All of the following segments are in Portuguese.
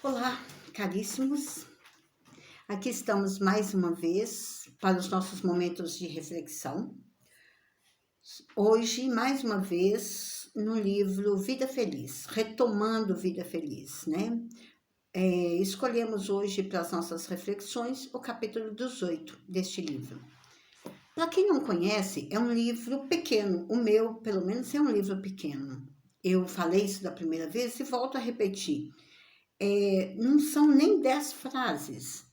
Olá, caríssimos. Aqui estamos mais uma vez para os nossos momentos de reflexão. Hoje, mais uma vez, no livro Vida Feliz, retomando Vida Feliz, né? Escolhemos hoje para as nossas reflexões o capítulo 18 deste livro. Para quem não conhece, é um livro pequeno. O meu, pelo menos, é um livro pequeno. Eu falei isso da primeira vez e volto a repetir. Não são nem 10 frases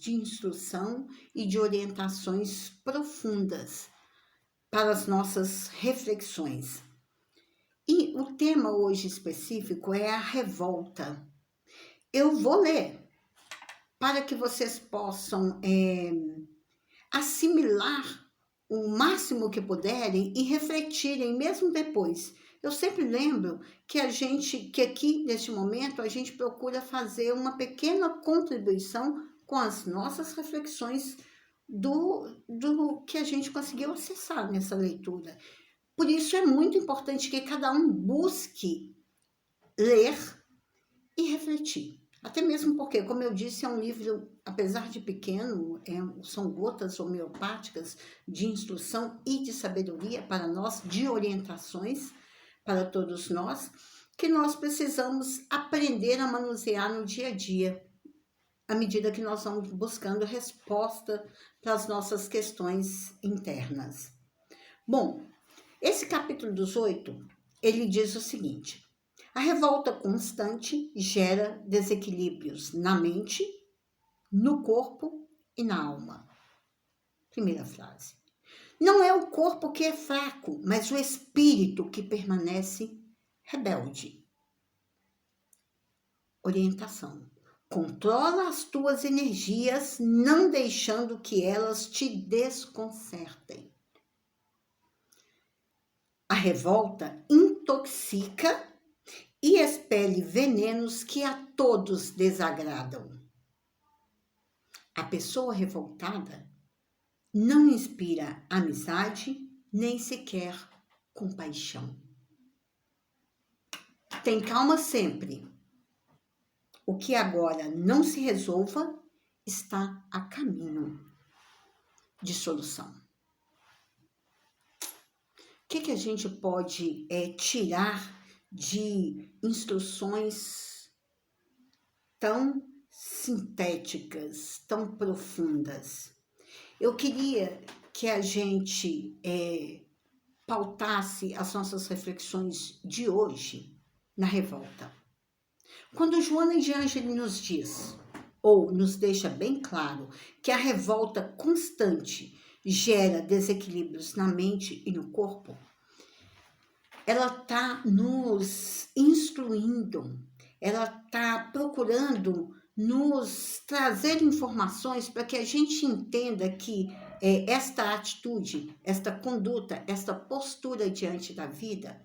de instrução e de orientações profundas para as nossas reflexões. E o tema hoje específico é a revolta. Eu vou ler para que vocês possam assimilar o máximo que puderem e refletirem mesmo depois. Eu sempre lembro que aqui neste momento a gente procura fazer uma pequena contribuição com as nossas reflexões do que a gente conseguiu acessar nessa leitura. Por isso é muito importante que cada um busque ler e refletir. Até mesmo porque, como eu disse, é um livro, apesar de pequeno, são gotas homeopáticas de instrução e de sabedoria para nós, de orientações para todos nós, que nós precisamos aprender a manusear no dia a dia, à medida que nós vamos buscando resposta para as nossas questões internas. Bom, esse capítulo 18, ele diz o seguinte: a revolta constante gera desequilíbrios na mente, no corpo e na alma. Primeira frase. Não é o corpo que é fraco, mas o espírito que permanece rebelde. Orientação. Controla as tuas energias, não deixando que elas te desconcertem. A revolta intoxica e expele venenos que a todos desagradam. A pessoa revoltada não inspira amizade, nem sequer compaixão. Tem calma sempre. O que agora não se resolva está a caminho de solução. O que a gente pode tirar de instruções tão sintéticas, tão profundas? Eu queria que a gente pautasse as nossas reflexões de hoje na revolta. Quando Joana de Ângeles nos diz, ou nos deixa bem claro, que a revolta constante gera desequilíbrios na mente e no corpo, ela está nos instruindo, ela está procurando nos trazer informações para que a gente entenda que esta atitude, esta conduta, esta postura diante da vida,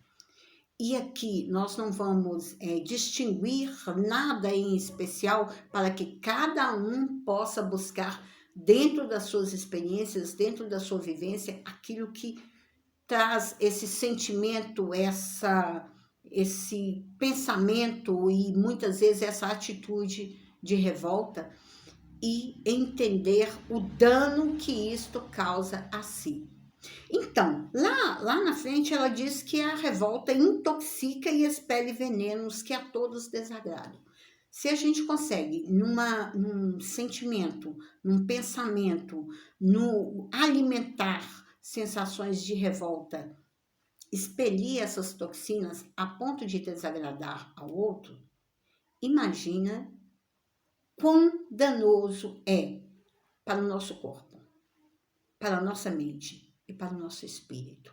e aqui nós não vamos distinguir nada em especial para que cada um possa buscar dentro das suas experiências, dentro da sua vivência, aquilo que traz esse sentimento, esse pensamento e muitas vezes essa atitude de revolta e entender o dano que isto causa a si. Então, lá na frente ela diz que a revolta intoxica e expele venenos que a todos desagradam. Se a gente consegue, num sentimento, num pensamento, no alimentar sensações de revolta, expelir essas toxinas a ponto de desagradar ao outro, imagina quão danoso é para o nosso corpo, para a nossa mente e para o nosso espírito.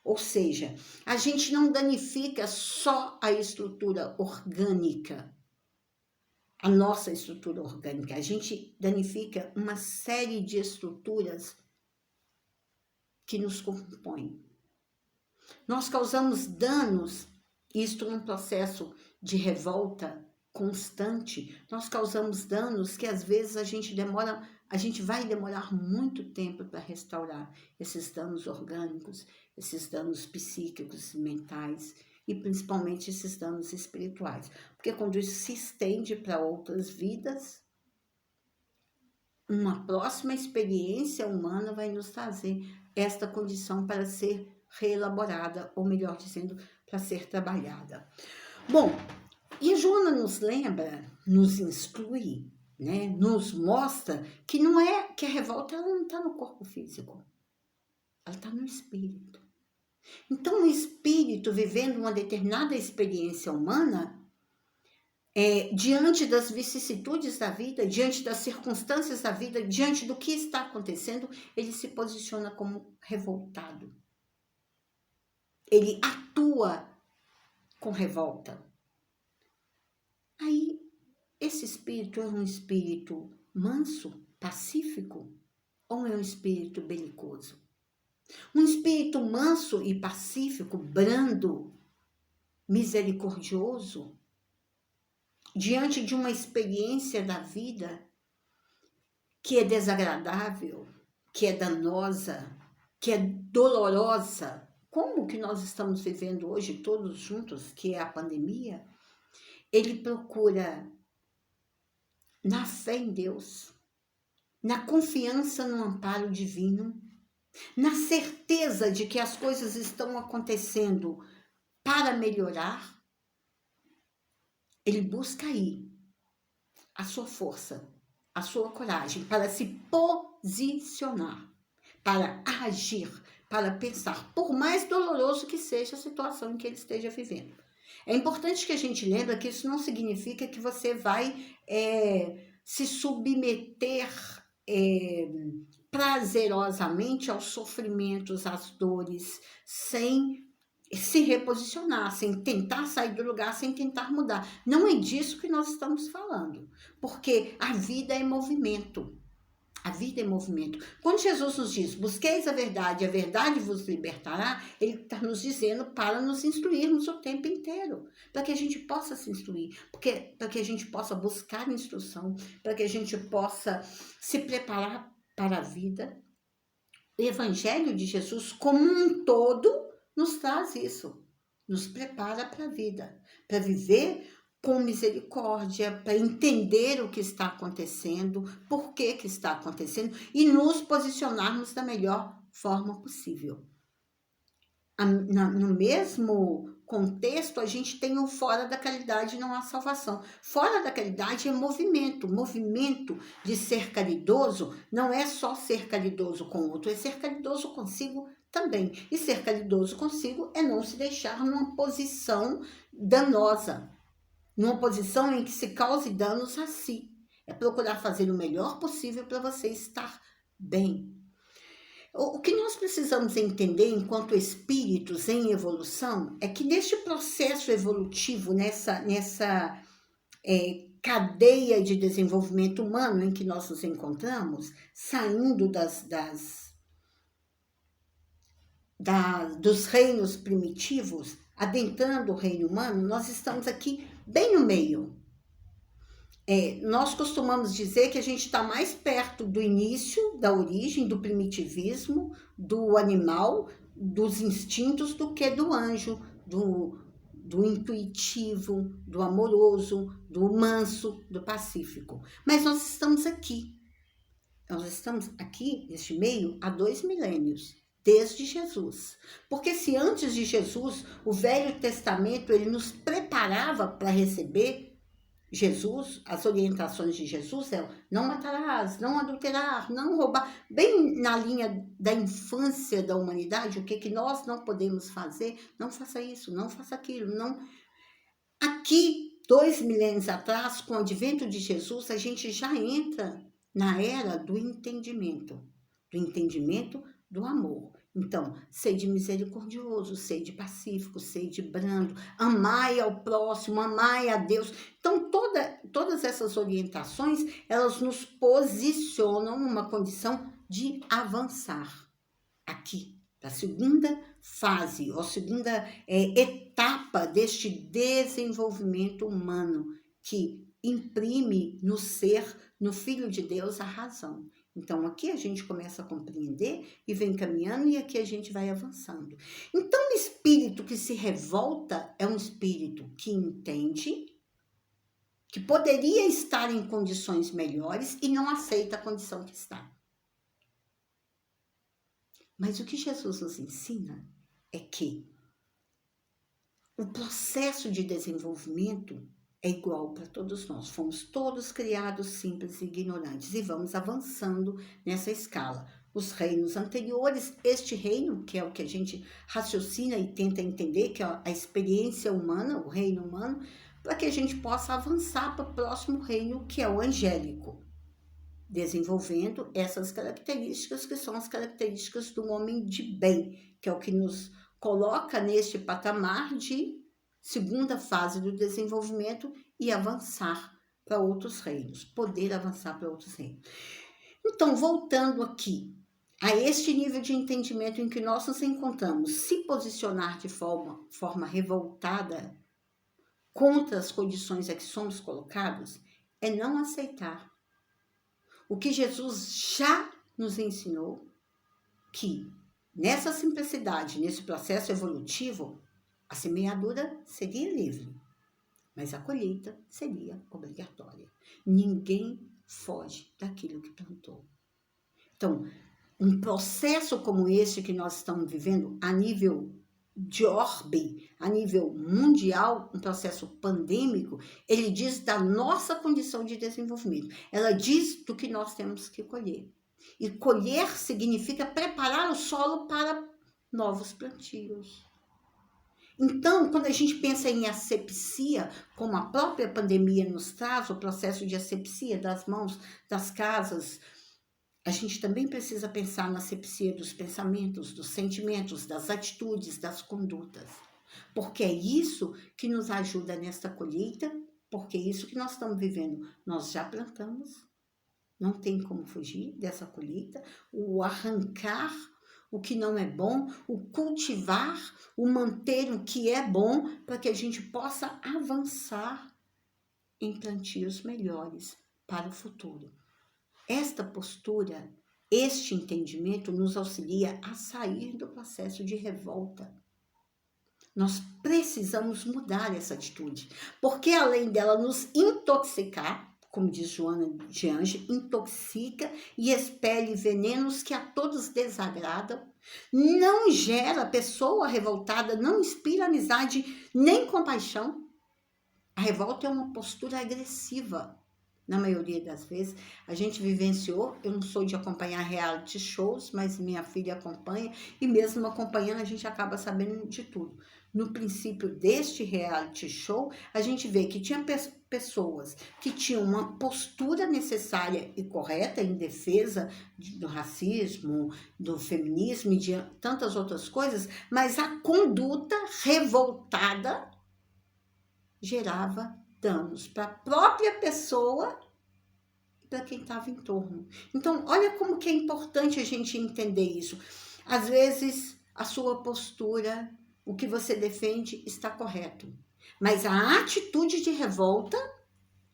Ou seja, a gente não danifica só a estrutura orgânica, a nossa estrutura orgânica, a gente danifica uma série de estruturas que nos compõem. Nós causamos danos, isto num processo de revolta constante, nós causamos danos que às vezes a gente vai demorar muito tempo para restaurar esses danos orgânicos, esses danos psíquicos e mentais. e principalmente esses danos espirituais. Porque quando isso se estende para outras vidas, uma próxima experiência humana vai nos trazer esta condição para ser reelaborada, ou melhor dizendo, para ser trabalhada. Bom, e Joana nos lembra, nos instrui, né? Nos mostra que não é que a revolta ela não está no corpo físico, ela está no espírito. Então, o espírito vivendo uma determinada experiência humana, diante das vicissitudes da vida, diante das circunstâncias da vida, diante do que está acontecendo, ele se posiciona como revoltado. Ele atua com revolta. Aí, esse espírito é um espírito manso, pacífico, ou é um espírito belicoso? Um espírito manso e pacífico, brando, misericordioso, diante de uma experiência da vida que é desagradável, que é danosa, que é dolorosa, como que nós estamos vivendo hoje todos juntos, que é a pandemia, ele procura, na fé em Deus, na confiança no amparo divino, na certeza de que as coisas estão acontecendo para melhorar, ele busca aí a sua força, a sua coragem para se posicionar, para agir, para pensar, por mais doloroso que seja a situação em que ele esteja vivendo. É importante que a gente lembre que isso não significa que você vai se submeter prazerosamente aos sofrimentos, às dores, sem se reposicionar, sem tentar sair do lugar, sem tentar mudar. Não é disso que nós estamos falando, porque a vida é movimento. A vida é movimento. Quando Jesus nos diz, busqueis a verdade vos libertará, ele está nos dizendo para nos instruirmos o tempo inteiro, para que a gente possa se instruir, para que a gente possa buscar instrução, para que a gente possa se preparar para a vida. O Evangelho de Jesus, como um todo, nos traz isso, nos prepara para a vida, para viver com misericórdia, para entender o que está acontecendo, por que está acontecendo e nos posicionarmos da melhor forma possível. No mesmo contexto, a gente tem o fora da caridade não há salvação. Fora da caridade é movimento. Movimento de ser caridoso não é só ser caridoso com o outro, é ser caridoso consigo também. E ser caridoso consigo é não se deixar numa posição danosa, numa posição em que se cause danos a si. É procurar fazer o melhor possível para você estar bem. O que nós precisamos entender enquanto espíritos em evolução é que neste processo evolutivo, nessa cadeia de desenvolvimento humano em que nós nos encontramos, saindo dos reinos primitivos, adentrando o reino humano, nós estamos aqui bem no meio. Nós costumamos dizer que a gente está mais perto do início, da origem, do primitivismo, do animal, dos instintos, do que do anjo, do intuitivo, do amoroso, do manso, do pacífico. Mas nós estamos aqui. Nós estamos aqui, neste meio, há 2 milênios. Desde Jesus. Porque se antes de Jesus, o Velho Testamento, ele nos preparava para receber Jesus, as orientações de Jesus é não matarás, não adulterar, não roubar. Bem na linha da infância da humanidade, o que nós não podemos fazer, não faça isso, não faça aquilo, não. Aqui, 2 milênios atrás, com o advento de Jesus, a gente já entra na era do entendimento do amor. Então, sede misericordioso, sede pacífico, sede brando, amai ao próximo, amai a Deus. Então, todas essas orientações, elas nos posicionam numa condição de avançar aqui, a segunda fase, ou a segunda etapa deste desenvolvimento humano que imprime no ser, no Filho de Deus, a razão. Então, aqui a gente começa a compreender e vem caminhando e aqui a gente vai avançando. Então, o espírito que se revolta é um espírito que entende que poderia estar em condições melhores e não aceita a condição que está. Mas o que Jesus nos ensina é que o processo de desenvolvimento é igual para todos nós. Fomos todos criados simples e ignorantes e vamos avançando nessa escala. Os reinos anteriores, este reino, que é o que a gente raciocina e tenta entender, que é a experiência humana, o reino humano, para que a gente possa avançar para o próximo reino, que é o angélico, desenvolvendo essas características que são as características do homem de bem, que é o que nos coloca neste patamar de segunda fase do desenvolvimento e avançar para outros reinos, poder avançar para outros reinos. Então, voltando aqui a este nível de entendimento em que nós nos encontramos, se posicionar de forma revoltada contra as condições a que somos colocados, é não aceitar o que Jesus já nos ensinou, que nessa simplicidade, nesse processo evolutivo, a semeadura seria livre, mas a colheita seria obrigatória. Ninguém foge daquilo que plantou. Então, um processo como esse que nós estamos vivendo a nível de orbe, a nível mundial, um processo pandêmico, ele diz da nossa condição de desenvolvimento. Ela diz do que nós temos que colher. E colher significa preparar o solo para novos plantios. Então, quando a gente pensa em asepsia, como a própria pandemia nos traz, o processo de asepsia das mãos, das casas, a gente também precisa pensar na asepsia dos pensamentos, dos sentimentos, das atitudes, das condutas. Porque é isso que nos ajuda nesta colheita, porque é isso que nós estamos vivendo. Nós já plantamos, não tem como fugir dessa colheita, o arrancar o que não é bom, o cultivar, o manter o que é bom, para que a gente possa avançar em plantios melhores para o futuro. Esta postura, este entendimento nos auxilia a sair do processo de revolta. Nós precisamos mudar essa atitude, porque além dela nos intoxicar, como diz Joana de Anjos, intoxica e expele venenos que a todos desagradam, não gera pessoa revoltada, não inspira amizade nem compaixão. A revolta é uma postura agressiva. Na maioria das vezes, a gente vivenciou, eu não sou de acompanhar reality shows, mas minha filha acompanha, e mesmo acompanhando, a gente acaba sabendo de tudo. No princípio deste reality show, a gente vê que tinha pessoas que tinham uma postura necessária e correta em defesa do racismo, do feminismo e de tantas outras coisas, mas a conduta revoltada gerava danos para a própria pessoa e para quem estava em torno. Então, olha como que é importante a gente entender isso. Às vezes, a sua postura, o que você defende está correto, mas a atitude de revolta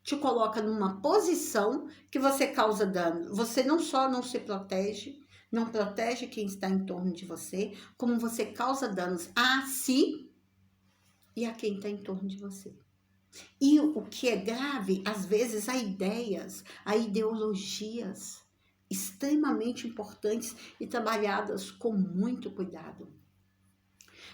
te coloca numa posição que você causa dano. Você não só não se protege, não protege quem está em torno de você, como você causa danos a si e a quem está em torno de você. E o que é grave, às vezes, há ideias, há ideologias extremamente importantes e trabalhadas com muito cuidado.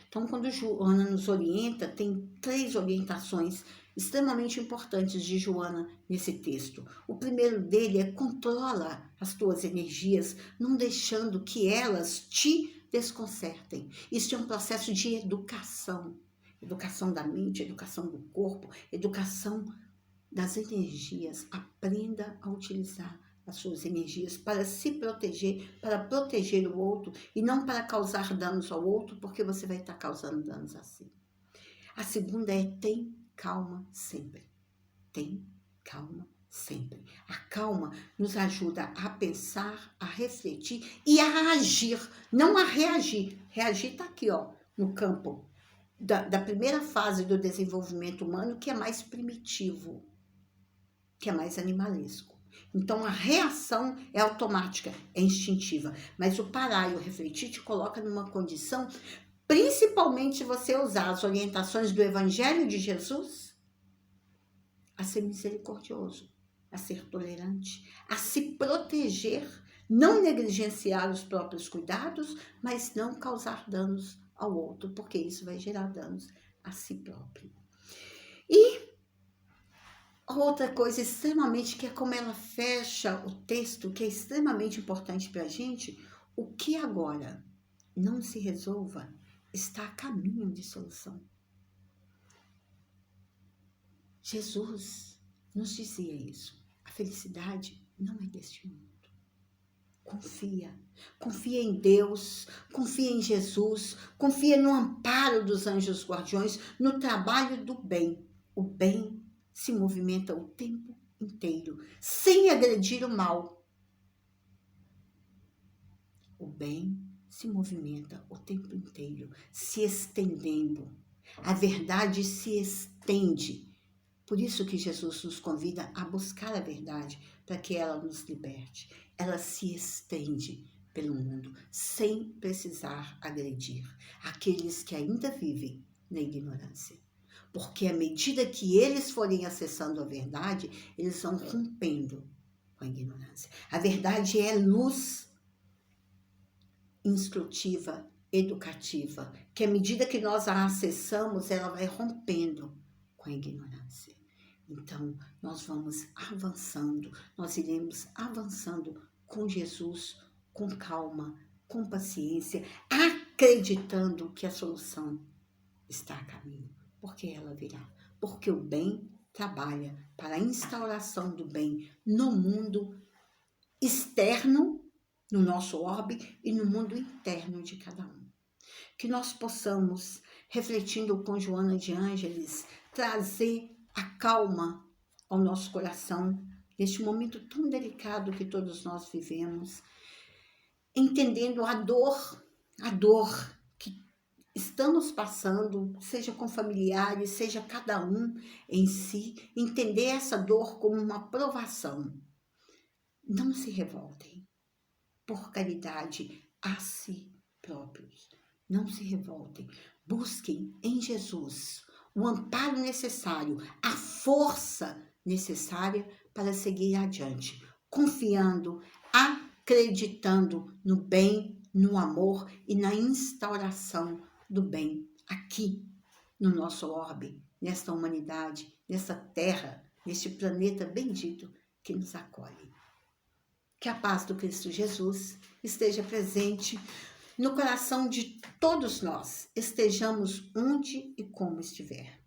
Então, quando Joana nos orienta, tem 3 orientações extremamente importantes de Joana nesse texto. O primeiro dele é: controla as tuas energias, não deixando que elas te desconcertem. Isso é um processo de educação. Educação da mente, educação do corpo, educação das energias. Aprenda a utilizar as suas energias para se proteger, para proteger o outro e não para causar danos ao outro, porque você vai estar causando danos a si. A segunda é: tem calma sempre. Tem calma sempre. A calma nos ajuda a pensar, a refletir e a agir, não a reagir. Reagir está aqui, ó, no campo da primeira fase do desenvolvimento humano, que é mais primitivo, que é mais animalesco. Então, a reação é automática, é instintiva. Mas o parar e o refletir te coloca numa condição, principalmente se você usar as orientações do Evangelho de Jesus, a ser misericordioso, a ser tolerante, a se proteger, não negligenciar os próprios cuidados, mas não causar danos ao outro, porque isso vai gerar danos a si próprio. E outra coisa extremamente, que é como ela fecha o texto, que é extremamente importante para a gente, o que agora não se resolva está a caminho de solução. Jesus nos dizia isso. A felicidade não é deste mundo. Confia em Deus, confia em Jesus, confia no amparo dos anjos guardiões, no trabalho do bem. O bem se movimenta o tempo inteiro, sem agredir o mal. O bem se movimenta o tempo inteiro, se estendendo. A verdade se estende. Por isso que Jesus nos convida a buscar a verdade, para que ela nos liberte. Ela se estende pelo mundo, sem precisar agredir aqueles que ainda vivem na ignorância. Porque à medida que eles forem acessando a verdade, eles vão rompendo com a ignorância. A verdade é luz instrutiva, educativa, que à medida que nós a acessamos, ela vai rompendo com a ignorância. Então, nós vamos avançando, nós iremos avançando com Jesus, com calma, com paciência, acreditando que a solução está a caminho, porque ela virá. Porque o bem trabalha para a instauração do bem no mundo externo, no nosso orbe, e no mundo interno de cada um. Que nós possamos, refletindo com Joana de Ângeles, trazer a calma ao nosso coração, neste momento tão delicado que todos nós vivemos, entendendo a dor que estamos passando, seja com familiares, seja cada um em si, entender essa dor como uma provação. Não se revoltem, por caridade a si próprios. Não se revoltem, busquem em Jesus o amparo necessário, a força necessária para seguir adiante, confiando, acreditando no bem, no amor e na instauração do bem aqui no nosso orbe, nesta humanidade, nessa terra, neste planeta bendito que nos acolhe. Que a paz do Cristo Jesus esteja presente no coração de todos nós, estejamos onde e como estiver.